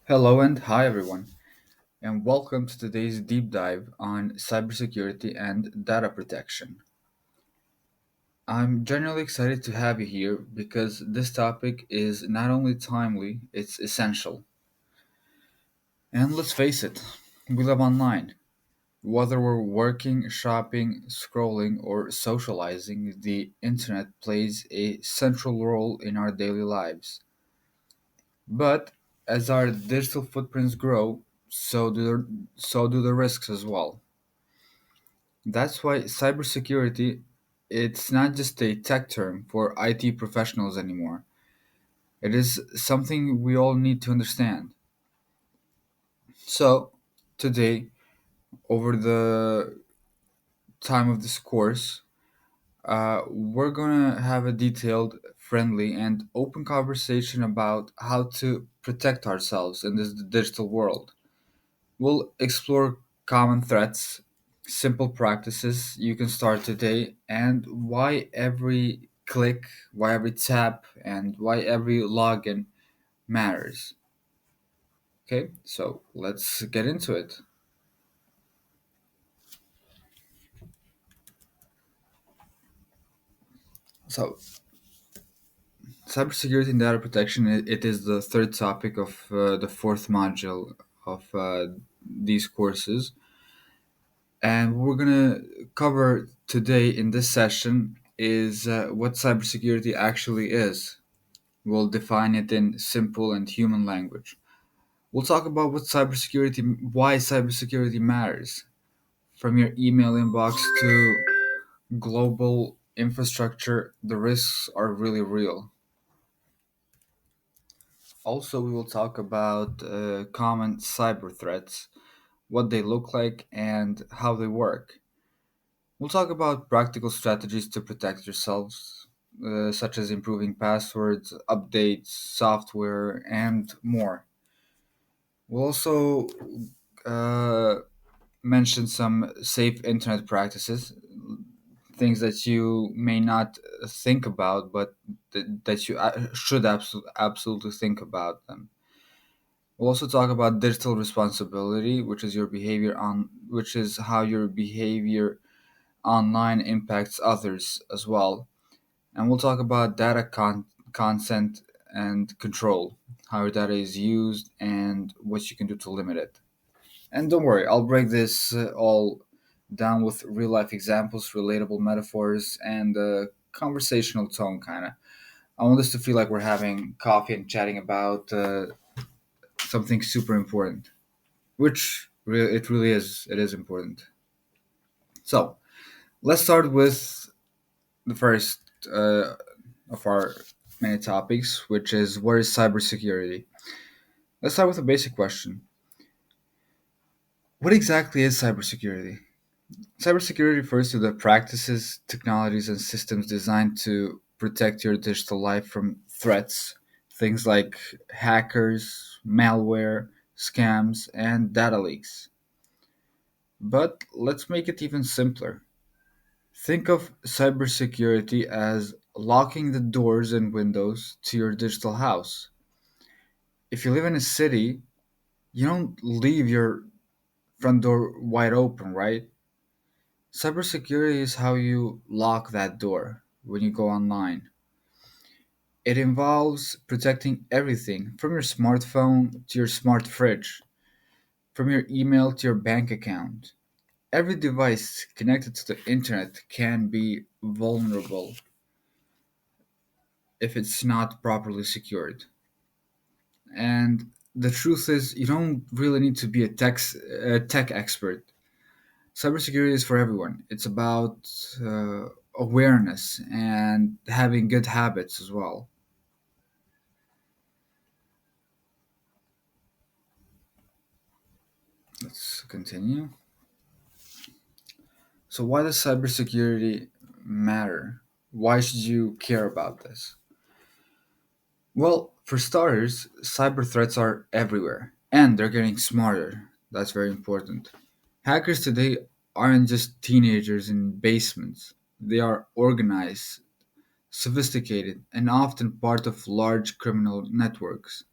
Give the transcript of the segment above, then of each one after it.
Hello and hi everyone, and welcome to today's deep dive on cybersecurity and data protection. I'm genuinely excited to have you here because this topic is not only timely, it's essential. And let's face it, we live online. Whether we're working, shopping, scrolling, or socializing, the internet plays a central role in our daily lives. But as our digital footprints grow, so do the risks as well. That's why cybersecurity it's not just a tech term for IT professionals anymore. It is something we all need to understand. So, today, over the time of this course, we're gonna have a detailed, friendly, and open conversation about how to protect ourselves in this digital world. We'll explore common threats, simple practices you can start today, and why every click, why every tap, and why every login matters. Okay, so let's get into it. So, cybersecurity and data protection, it is the third topic of the fourth module of these courses. And what we're gonna cover today in this session is what cybersecurity actually is. We'll define it in simple and human language. We'll talk about why cybersecurity matters, from your email inbox to global infrastructure. The risks are really real. Also, we will talk about common cyber threats, what they look like, and how they work. We'll talk about practical strategies to protect yourselves, such as improving passwords, updates, software, and more. We'll also uh, mention some safe internet practices, things that you may not think about, but that you should absolutely think about them. We'll also talk about digital responsibility, which is how your behavior online impacts others as well. And we'll talk about consent and control, how your data is used, and what you can do to limit it. And don't worry, I'll break this all down with real life examples, relatable metaphors, and a conversational tone, kind of. I want us to feel like we're having coffee and chatting about something super important, it really is. It is important. So let's start with the first uh, of our many topics, which is what is cybersecurity? Let's start with a basic question. What exactly is cybersecurity? Cybersecurity refers to the practices, technologies, and systems designed to protect your digital life from threats, things like hackers, malware, scams, and data leaks. But let's make it even simpler. Think of cybersecurity as locking the doors and windows to your digital house. If you live in a city, you don't leave your front door wide open, right? Cybersecurity is how you lock that door when you go online. It involves protecting everything from your smartphone to your smart fridge, from your email to your bank account. Every device connected to the internet can be vulnerable if it's not properly secured. And the truth is, you don't really need to be a tech expert. Cybersecurity is for everyone. It's about awareness and having good habits as well. Let's continue. So, why does cybersecurity matter? Why should you care about this? Well, for starters, cyber threats are everywhere and they're getting smarter. That's very important. Hackers today aren't just teenagers in basements, they are organized, sophisticated, and often part of large criminal networks.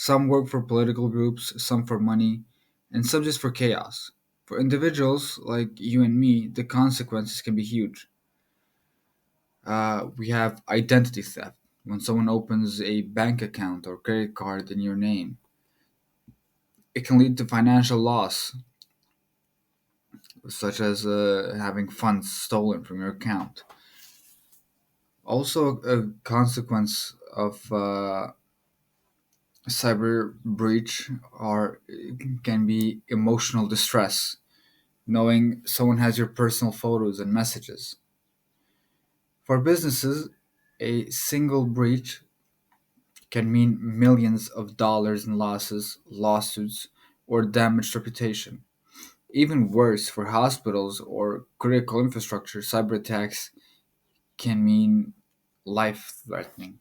Some work for political groups, some for money, and some just for chaos. For individuals like you and me, the consequences can be huge. We have identity theft. When someone opens a bank account or credit card in your name, it can lead to financial loss, such as having funds stolen from your account. Also, a consequence of cyber breach are can be emotional distress, knowing someone has your personal photos and messages. For businesses, a single breach can mean millions of dollars in losses, lawsuits, or damaged reputation. Even worse, for hospitals or critical infrastructure, cyber attacks can mean life threatening.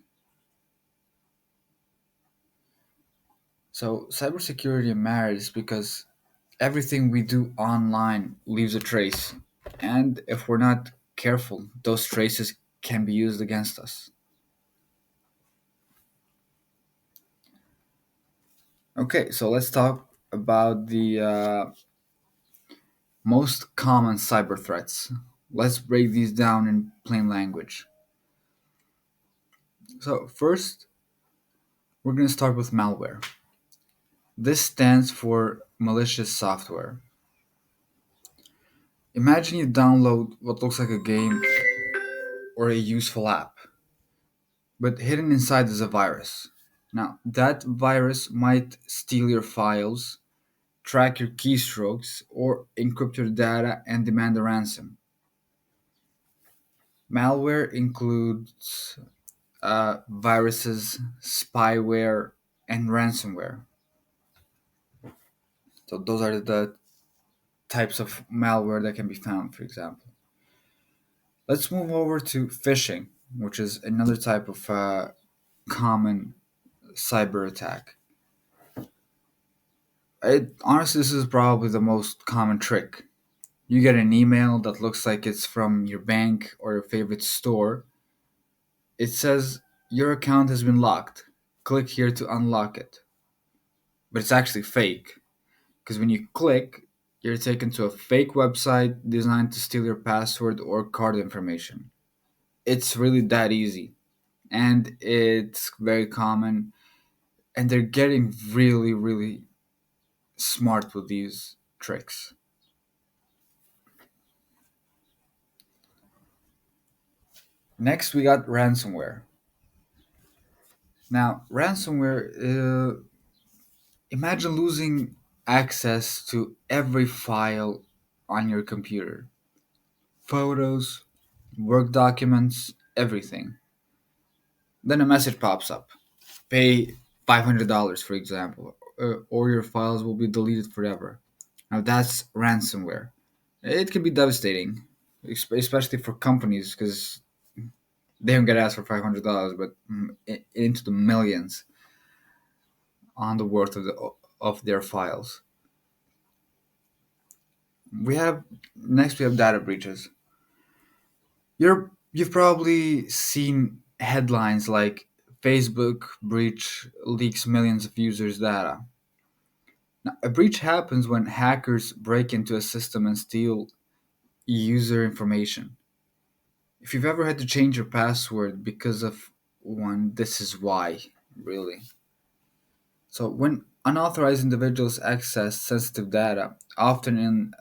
So, cybersecurity matters because everything we do online leaves a trace. And if we're not careful, those traces can be used against us. Okay, so let's talk about the most common cyber threats. Let's break these down in plain language. So, first, we're going to start with malware. This stands for malicious software. Imagine you download what looks like a game or a useful app, but hidden inside is a virus. Now, that virus might steal your files, track your keystrokes, or encrypt your data and demand a ransom. Malware includes viruses, spyware, and ransomware. So, those are the types of malware that can be found, for example. Let's move over to phishing, which is another type of common cyber attack. Honestly, this is probably the most common trick. You get an email that looks like it's from your bank or your favorite store. It says your account has been locked. Click here to unlock it. But it's actually fake because when you click, you're taken to a fake website designed to steal your password or card information. It's really that easy, and it's very common, and they're getting really, really smart with these tricks. Next, we got ransomware. Now, ransomware, imagine losing access to every file on your computer, photos, work documents, everything. Then a message pops up: pay $500, for example, or your files will be deleted forever. Now, that's ransomware. It can be devastating, especially for companies because they don't get asked for $500, but into the millions on the worth of their files. We have Next we have data breaches. You've probably seen headlines like Facebook breach leaks millions of users' data. Now, a breach happens when hackers break into a system and steal user information. If you've ever had to change your password because of one, this is why, really. So, when unauthorized individuals access sensitive data, often in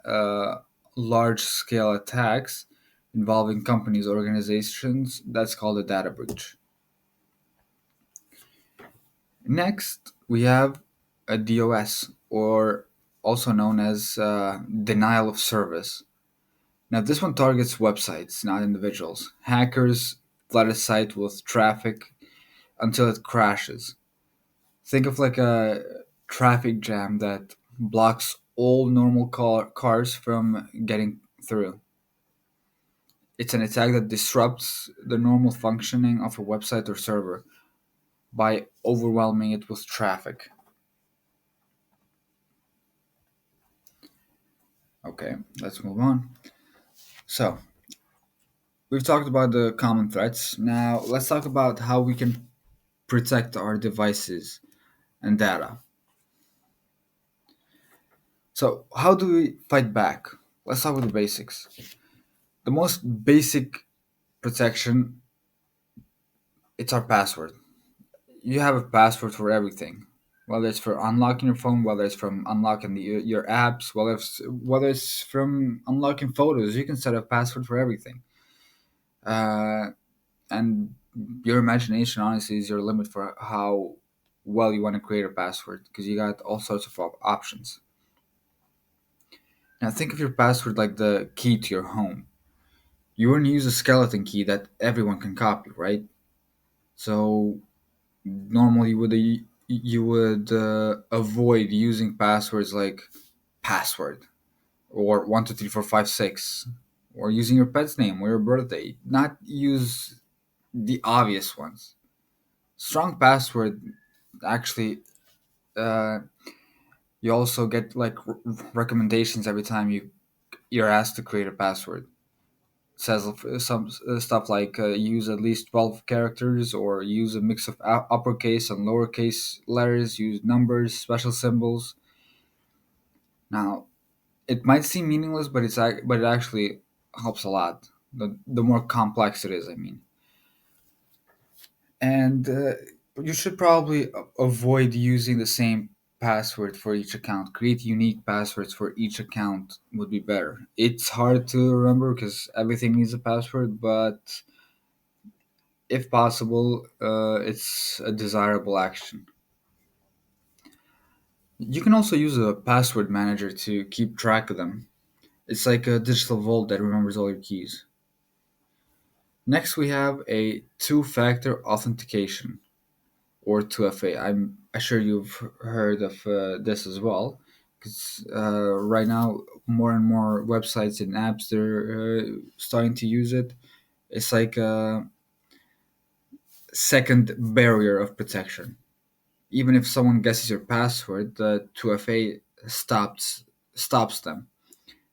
large scale attacks involving companies or organizations, that's called a data breach. Next, we have a DOS, or also known as denial of service. Now, this one targets websites, not individuals. Hackers flood a site with traffic until it crashes. Think of like a traffic jam that blocks all normal cars from getting through. It's an attack that disrupts the normal functioning of a website or server by overwhelming it with traffic. Okay, let's move on. So, we've talked about the common threats. Now, let's talk about how we can protect our devices. and data. So, how do we fight back? Let's start with the basics. The most basic protection, it's our password. You have a password for everything, whether it's for unlocking your phone, whether it's from unlocking your apps, whether it's from unlocking photos. You can set a password for everything. Uh, and your imagination, honestly, is your limit for how well you want to create a password because you got all sorts of options. Now, think of your password like the key to your home. You wouldn't use a skeleton key that everyone can copy, right? So normally you would avoid using passwords like password or 123456 or using your pet's name or your birthday. Not use the obvious ones. Strong password actually. Uh, you also get like recommendations every time you're asked to create a password. Says some stuff like use at least 12 characters or use a mix of uppercase and lowercase letters, use numbers, special symbols. Now, it might seem meaningless, but but it actually helps a lot. The more complex it is, I mean. And you should probably avoid using the same password for each account. Create unique passwords for each account would be better. It's hard to remember because everything needs a password, but if possible, it's a desirable action. You can also use a password manager to keep track of them. It's like a digital vault that remembers all your keys. Next, we have a two-factor authentication, or 2FA. I'm sure you've heard of this as well, because right now more and more websites and apps they're starting to use it. It's like a second barrier of protection. Even if someone guesses your password, the 2FA stops them.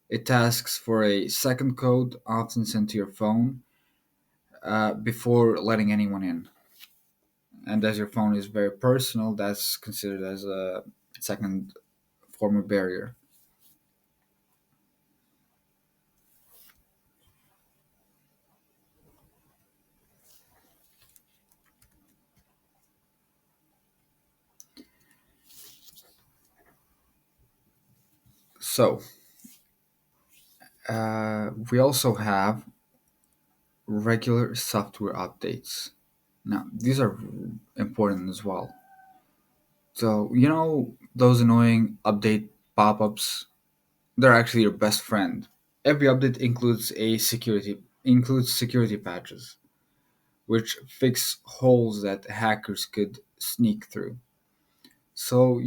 It asks for a second code, often sent to your phone, before letting anyone in. And as your phone is very personal, that's considered as a second form of barrier. So we also have regular software updates. Now these are important as well. So those annoying update pop-ups, they're actually your best friend. Every update includes security patches, which fix holes that hackers could sneak through. So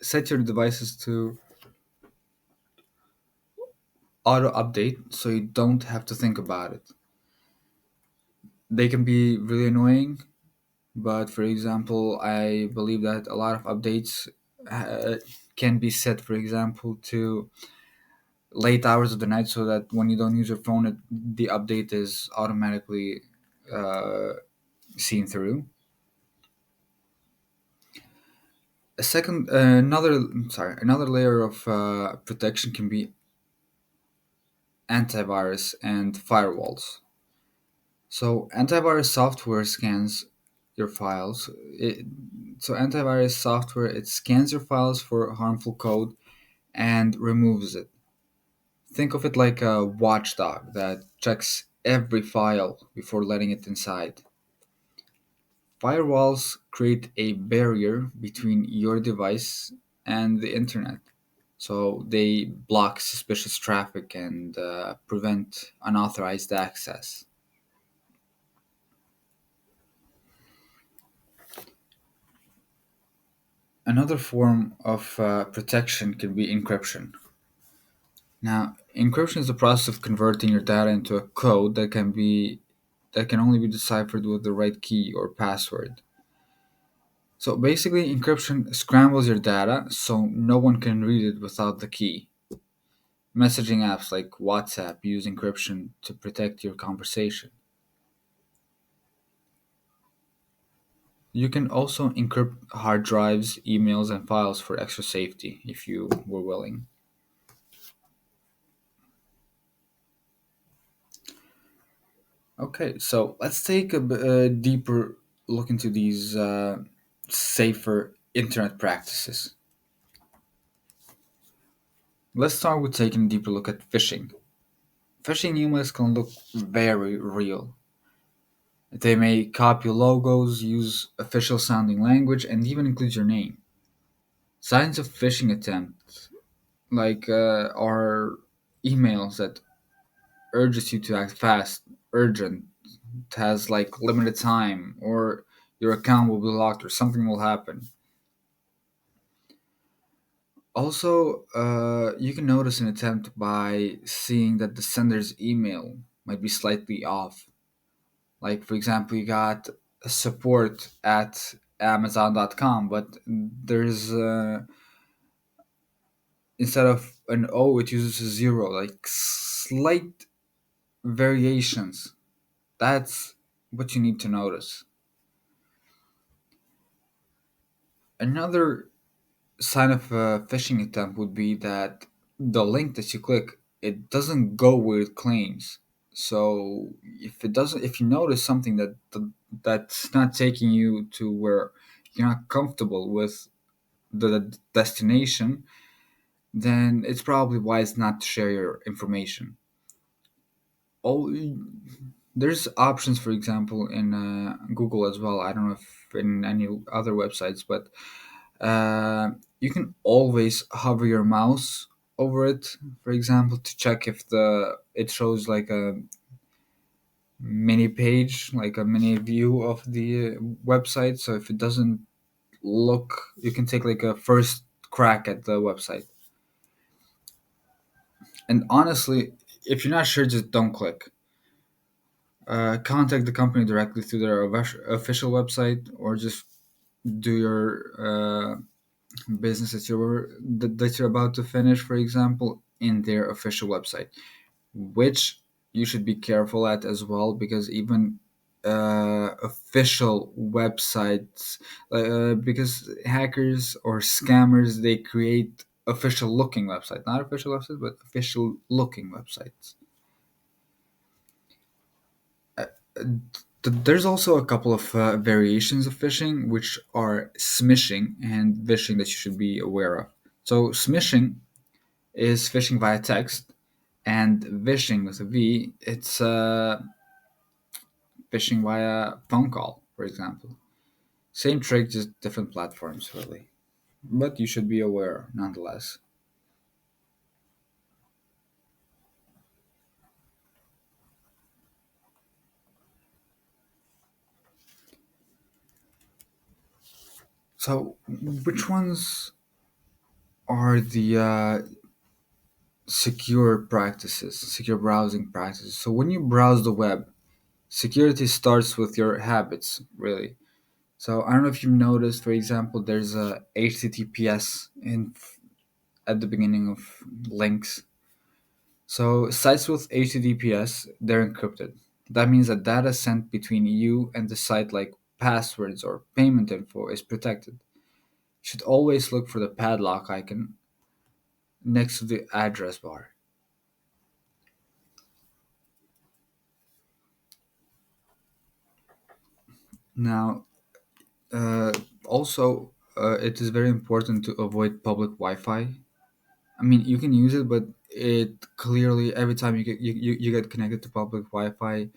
set your devices to auto update so you don't have to think about it. They can be really annoying, but for example, I believe that a lot of updates uh, can be set, for example, to late hours of the night so that when you don't use your phone, the update is automatically uh, seen through. Another layer of protection can be antivirus and firewalls. So antivirus software scans your files. Antivirus software it scans your files for harmful code and removes it. Think of it like a watchdog that checks every file before letting it inside. Firewalls create a barrier between your device and the internet. So they block suspicious traffic and prevent unauthorized access. Another form of protection can be encryption. Now, encryption is the process of converting your data into a code that can only be deciphered with the right key or password. So basically, encryption scrambles your data so no one can read it without the key. Messaging apps like WhatsApp use encryption to protect your conversation. You can also encrypt hard drives, emails, and files for extra safety if you were willing. Okay, so let's take a deeper look into these safer internet practices. Let's start with taking a deeper look at phishing. Phishing emails can look very real. They may copy logos, use official sounding language, and even include your name. Signs of phishing attempts, are emails that urges you to act fast, urgent, has like limited time, or your account will be locked, or something will happen. Also, you can notice an attempt by seeing that the sender's email might be slightly off. Like, for example, you got support at Amazon.com, but there's instead of an O, it uses a zero, like slight variations. That's what you need to notice. Another sign of a phishing attempt would be that the link that you click, it doesn't go where it claims. So if you notice something that's not taking you to where you're not comfortable with the destination, then it's probably wise not to share your information. All There's options, for example, in Google as well. I don't know if in any other websites, but you can always hover your mouse over it, for example, to check if the it shows like a mini page, like a mini view of the website. So if it doesn't look, you can take like a first crack at the website. And honestly, if you're not sure, just don't click. Contact the company directly through their official website, or just do your business that you're about to finish, for example, in their official website, which you should be careful at as well, because even official websites, because hackers or scammers, they create official looking websites, not official websites, but official looking websites. There's also a couple of variations of phishing, which are smishing and vishing, that you should be aware of. So smishing is phishing via text, and vishing with a V, it's phishing via phone call, for example. Same trick, just different platforms, really. But you should be aware nonetheless. So, which ones are the secure practices, secure browsing practices? So, when you browse the web, security starts with your habits, really. So, I don't know if you've noticed, for example, there's a HTTPS in at the beginning of links. So sites with HTTPS, they're encrypted. That means that data sent between you and the site, like passwords or payment info, is protected. You should always look for the padlock icon next to the address bar. Now, uh, also, it is very important to avoid public Wi-Fi. I mean, you can use it, but it clearly, every time you get connected to public Wi-Fi,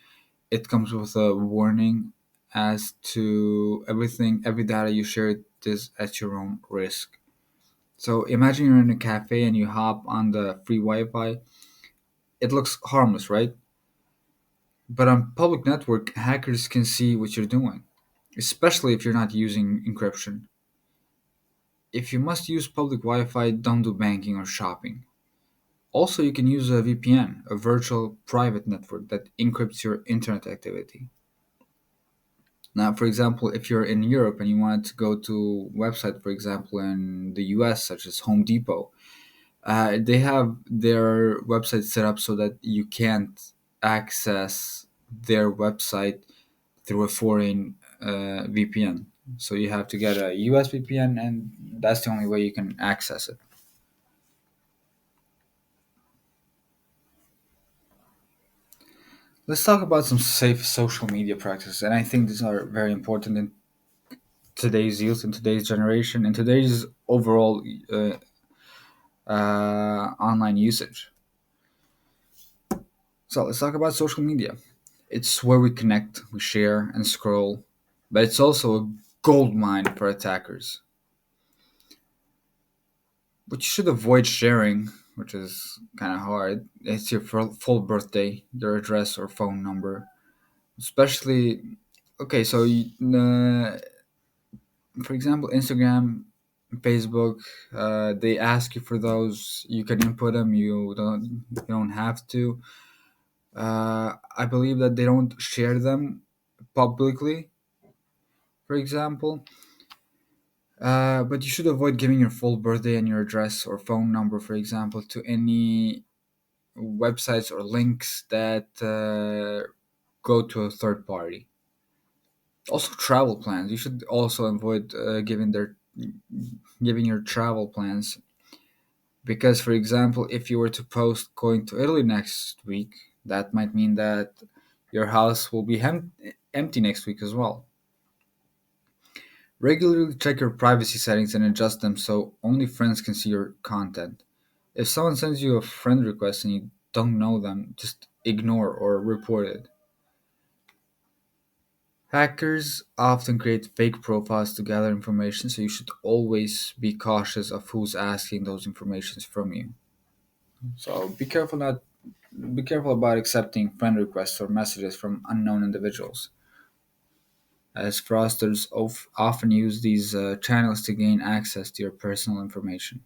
it comes with a warning as to every data you share is at your own risk. So imagine you're in a cafe and you hop on the free Wi-Fi. It looks harmless, right? But on public network, hackers can see what you're doing, especially if you're not using encryption. If you must use public Wi-Fi, don't do banking or shopping. Also, you can use a VPN, a virtual private network that encrypts your internet activity. Now, for example, if you're in Europe and you want to go to website, for example, in the US, such as Home Depot, they have their website set up so that you can't access their website through a foreign VPN. So you have to get a US VPN, and that's the only way you can access it. Let's talk about some safe social media practices, and I think these are very important in today's youth, in today's generation, in today's overall online usage. So let's talk about social media. It's where we connect, we share, and scroll, but it's also a gold mine for attackers. What you should avoid sharing, which is kind of hard, it's your full birthday, your address or phone number. Especially, okay, so for example, Instagram, Facebook, they ask you for those. You can input them. You don't have to. I believe that they don't share them publicly, for example. But you should avoid giving your full birthday and your address or phone number, for example, to any websites or links that go to a third party. Also, travel plans. You should also avoid giving your travel plans because, for example, if you were to post going to Italy next week, that might mean that your house will be empty next week as well. Regularly check your privacy settings and adjust them so only friends can see your content. If someone sends you a friend request and you don't know them, just ignore or report it. Hackers often create fake profiles to gather information, so you should always be cautious of who's asking those informations from you. So be careful about accepting friend requests or messages from unknown individuals, as fraudsters often use these channels to gain access to your personal information.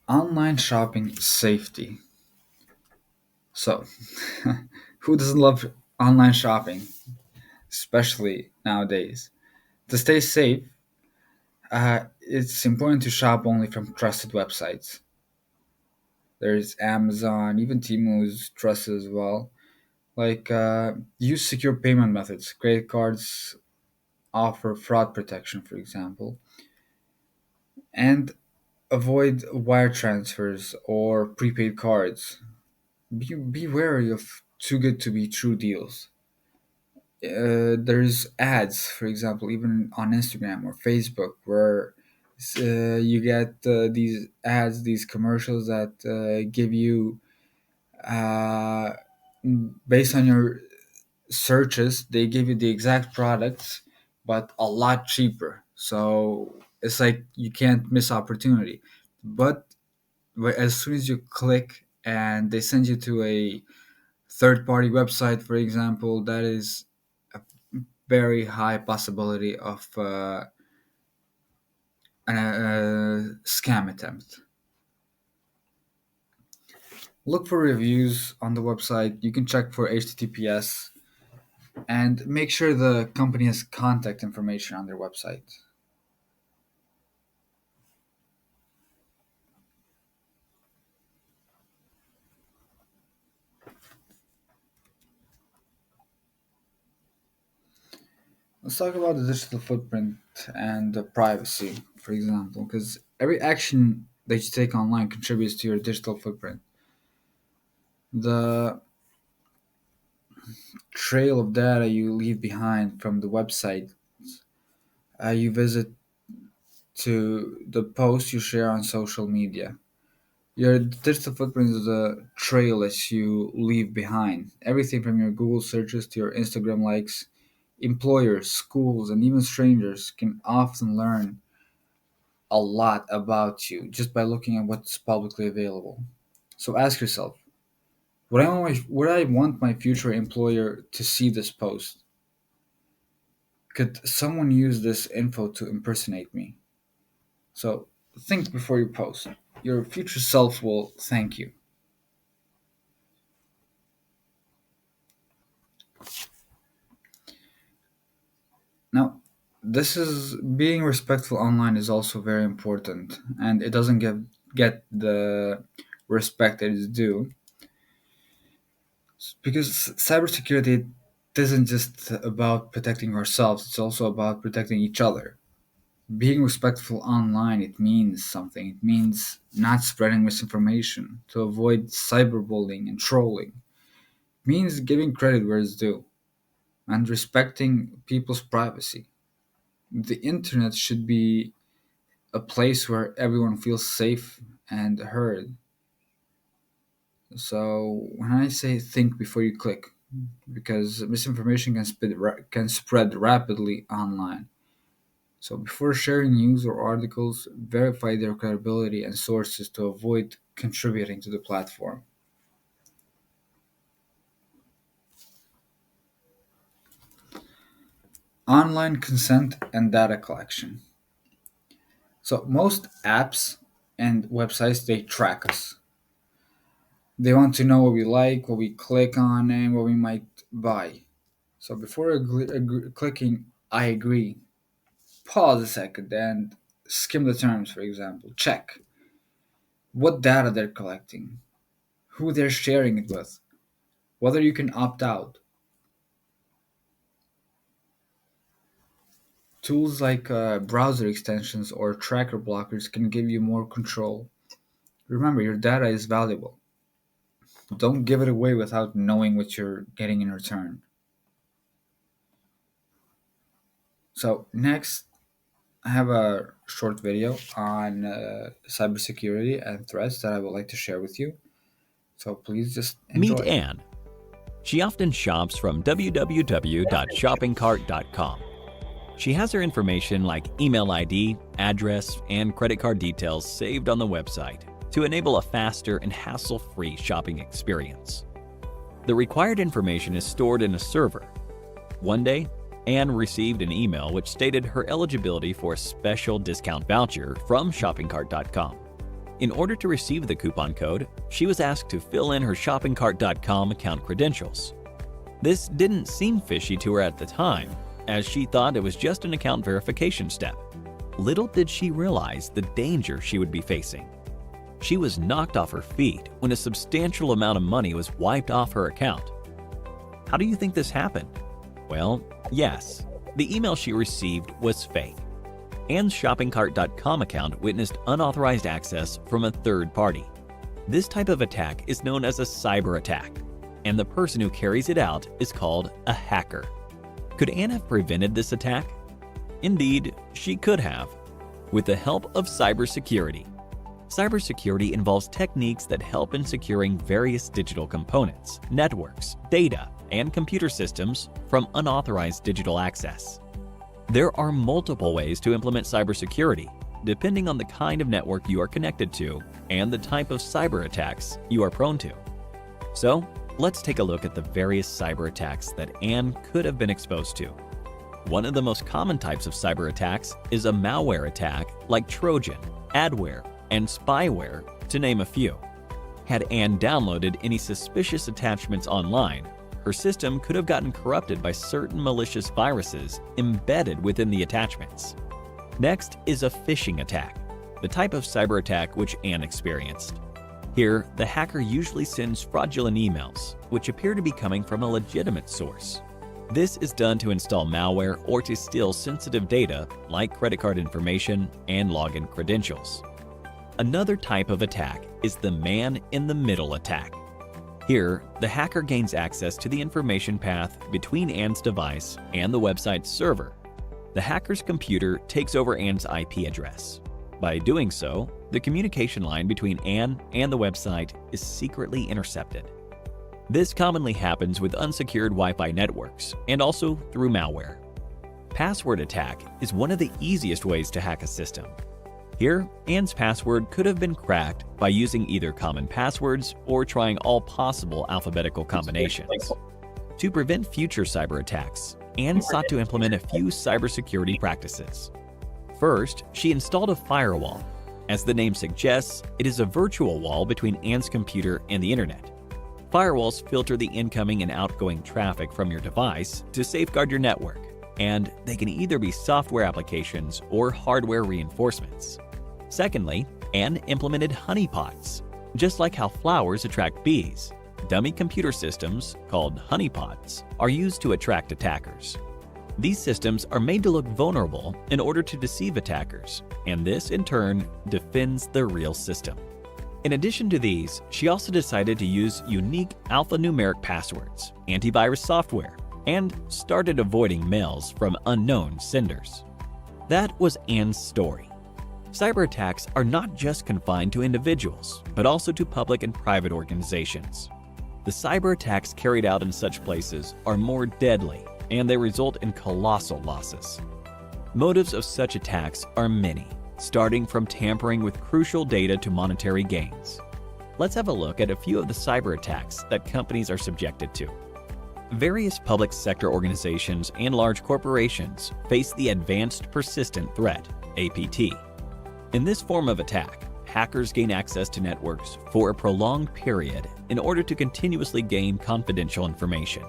Online shopping safety. So, who doesn't love online shopping, especially nowadays? To stay safe, it's important to shop only from trusted websites. There's Amazon, even Temu is trusted as well. Like, use secure payment methods. Credit cards offer fraud protection, for example, and avoid wire transfers or prepaid cards. Be wary of too good to be true deals. There's ads, for example, even on Instagram or Facebook, where you get these ads, these commercials that give you, uh, based on your searches, they give you the exact products, but a lot cheaper. So it's like you can't miss opportunity. But as soon as you click and they send you to a third party website, for example, that is a very high possibility of a scam attempt. Look for reviews on the website. You can check for HTTPS and make sure the company has contact information on their website. Let's talk about the digital footprint and the privacy, for example, because every action that you take online contributes to your digital footprint. The trail of data you leave behind from the website you visit to the posts you share on social media. Your digital footprint is the trail that you leave behind. Everything from your Google searches to your Instagram likes, employers, schools, and even strangers can often learn a lot about you just by looking at what's publicly available. So ask yourself, would I want my future employer to see this post? Could someone use this info to impersonate me? So think before you post. Your future self will thank you. Now, this is being respectful online is also very important, and it doesn't get the respect it is due. Because cybersecurity isn't just about protecting ourselves, it's also about protecting each other. Being respectful online, it means something. It means not spreading misinformation, to avoid cyberbullying and trolling. It means giving credit where it's due and respecting people's privacy. The internet should be a place where everyone feels safe and heard. So when I say think before you click, because misinformation can spread rapidly online. So before sharing news or articles, verify their credibility and sources to avoid contributing to the platform. Online consent and data collection. So most apps and websites, they track us. They want to know what we like, what we click on, and what we might buy. So before clicking I agree, pause a second and skim the terms, for example. Check what data they're collecting, who they're sharing it with, whether you can opt out. Tools like browser extensions or tracker blockers can give you more control. Remember, your data is valuable. Don't give it away without knowing what you're getting in return. So, next, I have a short video on cybersecurity and threats that I would like to share with you. So, please just Meet enjoy. Anne. She often shops from www.shoppingcart.com. She has her information like email ID, address, and credit card details saved on the website to enable a faster and hassle-free shopping experience. The required information is stored in a server. One day, Anne received an email which stated her eligibility for a special discount voucher from shoppingcart.com. In order to receive the coupon code, she was asked to fill in her shoppingcart.com account credentials. This didn't seem fishy to her at the time, as she thought it was just an account verification step. Little did she realize the danger she would be facing. She was knocked off her feet when a substantial amount of money was wiped off her account. How do you think this happened? Well, yes, the email she received was fake. Anne's shoppingcart.com account witnessed unauthorized access from a third party. This type of attack is known as a cyber attack, and the person who carries it out is called a hacker. Could Anne have prevented this attack? Indeed, she could have, with the help of cybersecurity. Cybersecurity involves techniques that help in securing various digital components, networks, data, and computer systems from unauthorized digital access. There are multiple ways to implement cybersecurity, depending on the kind of network you are connected to and the type of cyber attacks you are prone to. So, let's take a look at the various cyber attacks that Anne could have been exposed to. One of the most common types of cyber attacks is a malware attack like Trojan, adware, and spyware, to name a few. Had Anne downloaded any suspicious attachments online, her system could have gotten corrupted by certain malicious viruses embedded within the attachments. Next is a phishing attack, the type of cyber attack which Anne experienced. Here, the hacker usually sends fraudulent emails, which appear to be coming from a legitimate source. This is done to install malware or to steal sensitive data like credit card information and login credentials. Another type of attack is the man-in-the-middle attack. Here, the hacker gains access to the information path between Anne's device and the website's server. The hacker's computer takes over Anne's IP address. By doing so, the communication line between Anne and the website is secretly intercepted. This commonly happens with unsecured Wi-Fi networks and also through malware. Password attack is one of the easiest ways to hack a system. Here, Anne's password could have been cracked by using either common passwords or trying all possible alphabetical combinations. To prevent future cyber attacks, Anne sought to implement a few cybersecurity practices. First, she installed a firewall. As the name suggests, it is a virtual wall between Anne's computer and the internet. Firewalls filter the incoming and outgoing traffic from your device to safeguard your network, and they can either be software applications or hardware reinforcements. Secondly, Anne implemented honeypots. Just like how flowers attract bees, Dummy computer systems, called honeypots, are used to attract attackers. These systems are made to look vulnerable in order to deceive attackers, and this, in turn, defends the real system. In addition to these, she also decided to use unique alphanumeric passwords, antivirus software, and started avoiding mails from unknown senders. That was Anne's story. Cyber attacks are not just confined to individuals, but also to public and private organizations. The cyber attacks carried out in such places are more deadly, and they result in colossal losses. Motives of such attacks are many, starting from tampering with crucial data to monetary gains. Let's have a look at a few of the cyber attacks that companies are subjected to. Various public sector organizations and large corporations face the Advanced Persistent Threat, APT. In this form of attack, hackers gain access to networks for a prolonged period in order to continuously gain confidential information.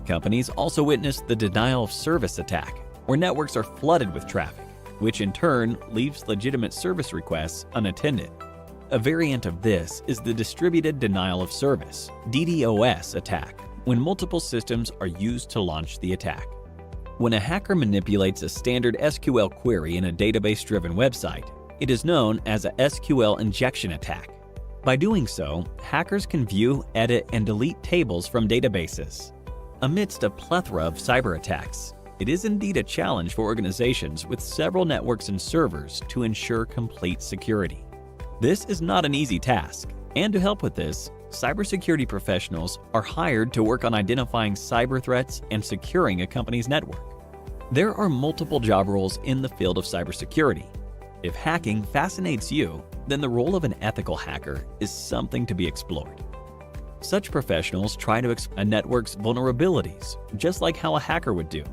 Companies also witness the denial of service attack, where networks are flooded with traffic, which in turn leaves legitimate service requests unattended. A variant of this is the distributed denial of service, DDoS attack, when multiple systems are used to launch the attack. When a hacker manipulates a standard SQL query in a database-driven website, it is known as a SQL injection attack. By doing so, hackers can view, edit, and delete tables from databases. Amidst a plethora of cyber attacks, it is indeed a challenge for organizations with several networks and servers to ensure complete security. This is not an easy task, and to help with this, cybersecurity professionals are hired to work on identifying cyber threats and securing a company's network. There are multiple job roles in the field of cybersecurity. If hacking fascinates you, then the role of an ethical hacker is something to be explored. Such professionals try to exploit a network's vulnerabilities, just like how a hacker would do,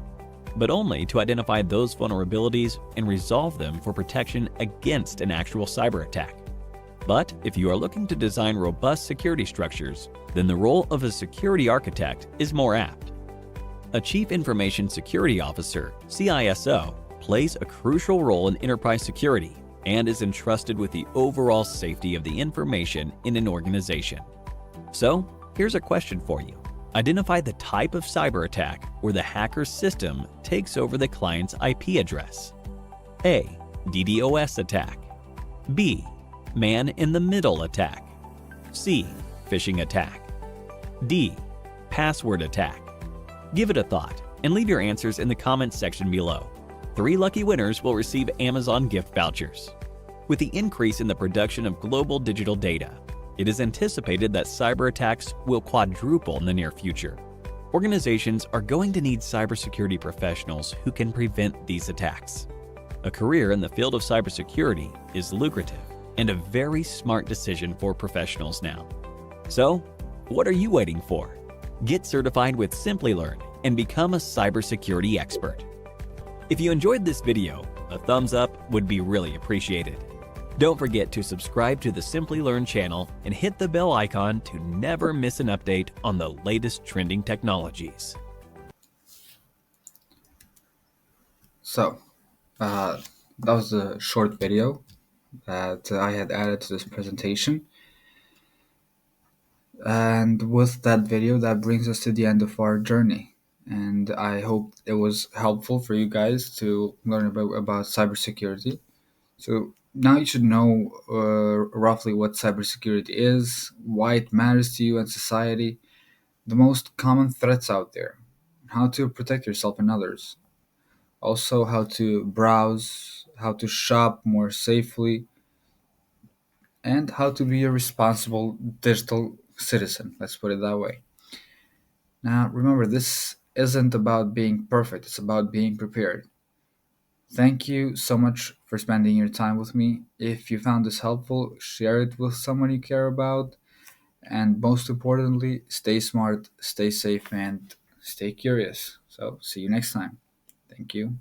but only to identify those vulnerabilities and resolve them for protection against an actual cyber attack. But if you are looking to design robust security structures, then the role of a security architect is more apt. A Chief Information Security Officer, CISO, plays a crucial role in enterprise security and is entrusted with the overall safety of the information in an organization. So, here's a question for you. Identify the type of cyber attack where the hacker's system takes over the client's IP address. A. DDoS attack. B. Man-in-the-middle attack. C. Phishing attack. D. Password attack. Give it a thought and leave your answers in the comments section below. 3 lucky winners will receive Amazon gift vouchers. With the increase in the production of global digital data, it is anticipated that cyber attacks will quadruple in the near future. Organizations are going to need cybersecurity professionals who can prevent these attacks. A career in the field of cybersecurity is lucrative and a very smart decision for professionals now. So, what are you waiting for? Get certified with SimplyLearn and become a cybersecurity expert. If you enjoyed this video, a thumbs up would be really appreciated. Don't forget to subscribe to the SimplyLearn channel and hit the bell icon to never miss an update on the latest trending technologies. So, that was a short video that I had added to this presentation. And with that video, that brings us to the end of our journey. And I hope it was helpful for you guys to learn about cybersecurity. So now you should know roughly what cybersecurity is, why it matters to you and society, the most common threats out there, how to protect yourself and others, also how to browse, how to shop more safely, and how to be a responsible digital citizen. Let's put it that way. Now, remember, this isn't about being perfect, it's about being prepared. Thank you so much for spending your time with me. If you found this helpful, share it with someone you care about. And most importantly, stay smart, stay safe, and stay curious. So, see you next time. Thank you.